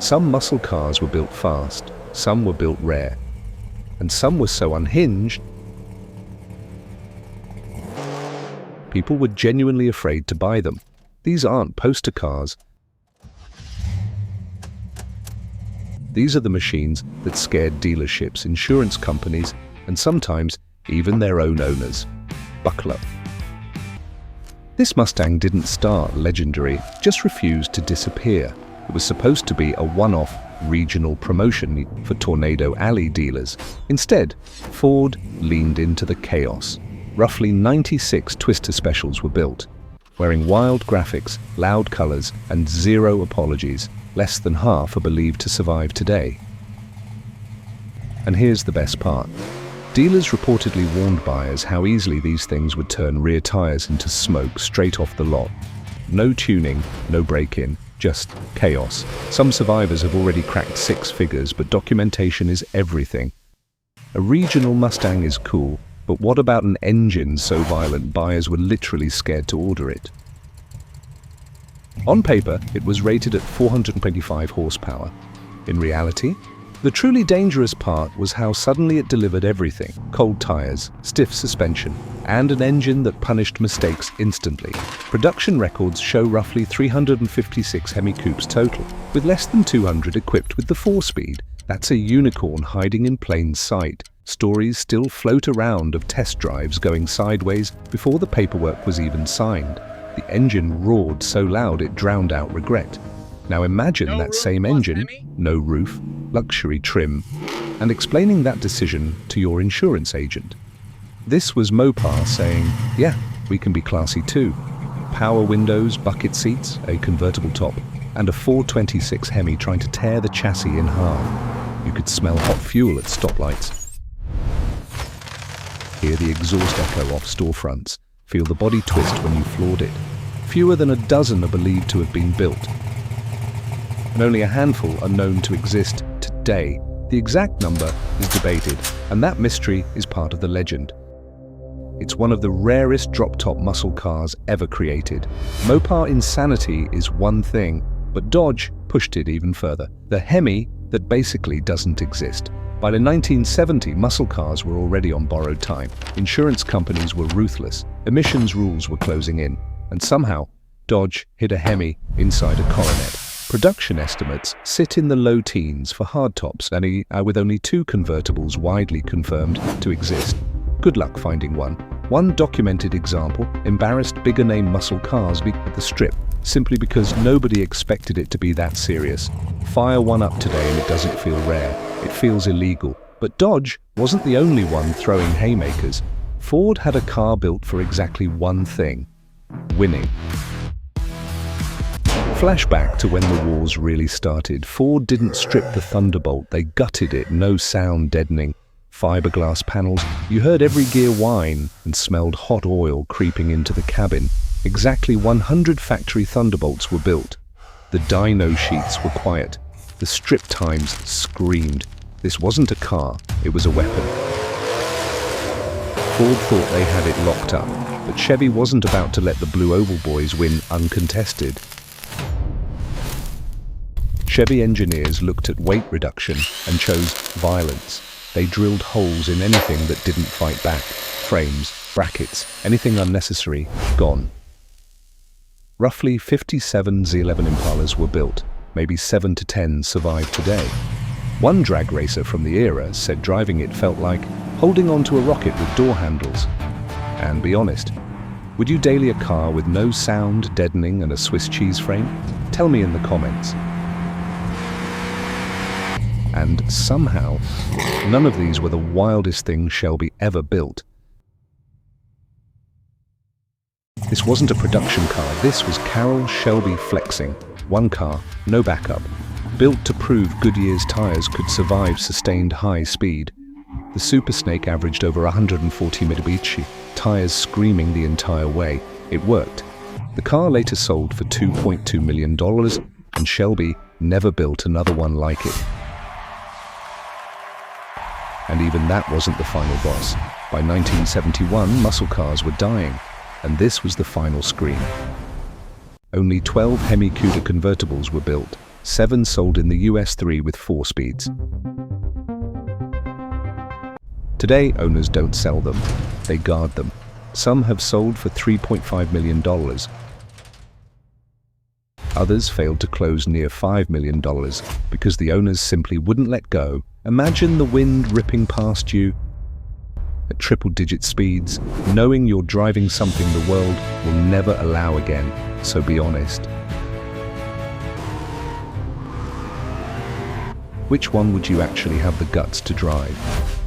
Some muscle cars were built fast, some were built rare, and some were so unhinged, people were genuinely afraid to buy them. These aren't poster cars. These are the machines that scared dealerships, insurance companies, and sometimes even their own owners. Buckle up. This Mustang didn't start legendary, just refused to disappear. It was supposed to be a one-off regional promotion for Tornado Alley dealers. Instead, Ford leaned into the chaos. Roughly 96 Twister Specials were built, wearing wild graphics, loud colors, and zero apologies. Less than half are believed to survive today. And here's the best part. Dealers reportedly warned buyers how easily these things would turn rear tires into smoke straight off the lot. No tuning, no break-in, just chaos. Some survivors have already cracked 6 figures, but documentation is everything. A regional Mustang is cool, but what about an engine so violent buyers were literally scared to order it? On paper, it was rated at 425 horsepower. In reality, the truly dangerous part was how suddenly it delivered everything: cold tires, stiff suspension, and an engine that punished mistakes instantly. Production records show roughly 356 Hemi coupes total, with less than 200 equipped with the 4-speed. That's a unicorn hiding in plain sight. Stories still float around of test drives going sideways before the paperwork was even signed. The engine roared so loud it drowned out regret. Now imagine that same engine, no roof, luxury trim, and explaining that decision to your insurance agent. This was Mopar saying, yeah, we can be classy too. Power windows, bucket seats, a convertible top, and a 426 Hemi trying to tear the chassis in half. You could smell hot fuel at stoplights. Hear the exhaust echo off storefronts. Feel the body twist when you floored it. Fewer than a dozen are believed to have been built, and only a handful are known to exist today. The exact number is debated, and that mystery is part of the legend. It's one of the rarest drop-top muscle cars ever created. Mopar insanity is one thing, but Dodge pushed it even further. The Hemi that basically doesn't exist. By the 1970s, muscle cars were already on borrowed time. Insurance companies were ruthless. Emissions rules were closing in. And somehow, Dodge hid a Hemi inside a Coronet. Production estimates sit in the low teens for hardtops, and with only 2 convertibles widely confirmed to exist. Good luck finding one. One documented example embarrassed bigger-name muscle cars at the Strip, simply because nobody expected it to be that serious. Fire one up today and it doesn't feel rare. It feels illegal. But Dodge wasn't the only one throwing haymakers. Ford had a car built for exactly one thing: winning. Flashback to when the wars really started. Ford didn't strip the Thunderbolt, they gutted it, no sound deadening. Fiberglass panels, you heard every gear whine and smelled hot oil creeping into the cabin. Exactly 100 factory Thunderbolts were built. The dyno sheets were quiet. The strip times screamed. This wasn't a car, it was a weapon. Ford thought they had it locked up, but Chevy wasn't about to let the Blue Oval Boys win uncontested. Chevy engineers looked at weight reduction and chose violence. They drilled holes in anything that didn't fight back. Frames, brackets, anything unnecessary, gone. Roughly 57 Z11 Impalas were built. Maybe 7 to 10 survive today. One drag racer from the era said driving it felt like holding onto a rocket with door handles. And be honest, would you daily a car with no sound, deadening, and a Swiss cheese frame? Tell me in the comments. And somehow, none of these were the wildest things Shelby ever built. This wasn't a production car, this was Carroll Shelby flexing. One car, no backup. Built to prove Goodyear's tires could survive sustained high speed. The Super Snake averaged over 140 Mitsubishi, tires screaming the entire way. It worked. The car later sold for $2.2 million, and Shelby never built another one like it. And even that wasn't the final boss. By 1971, muscle cars were dying, and this was the final scream. Only 12 Hemi Cuda convertibles were built. 7 sold in the US, 3 with 4 speeds. Today, owners don't sell them, they guard them. Some have sold for $3.5 million. Others failed to close near $5 million because the owners simply wouldn't let go. Imagine the wind ripping past you at triple-digit speeds, knowing you're driving something the world will never allow again, so be honest. Which one would you actually have the guts to drive?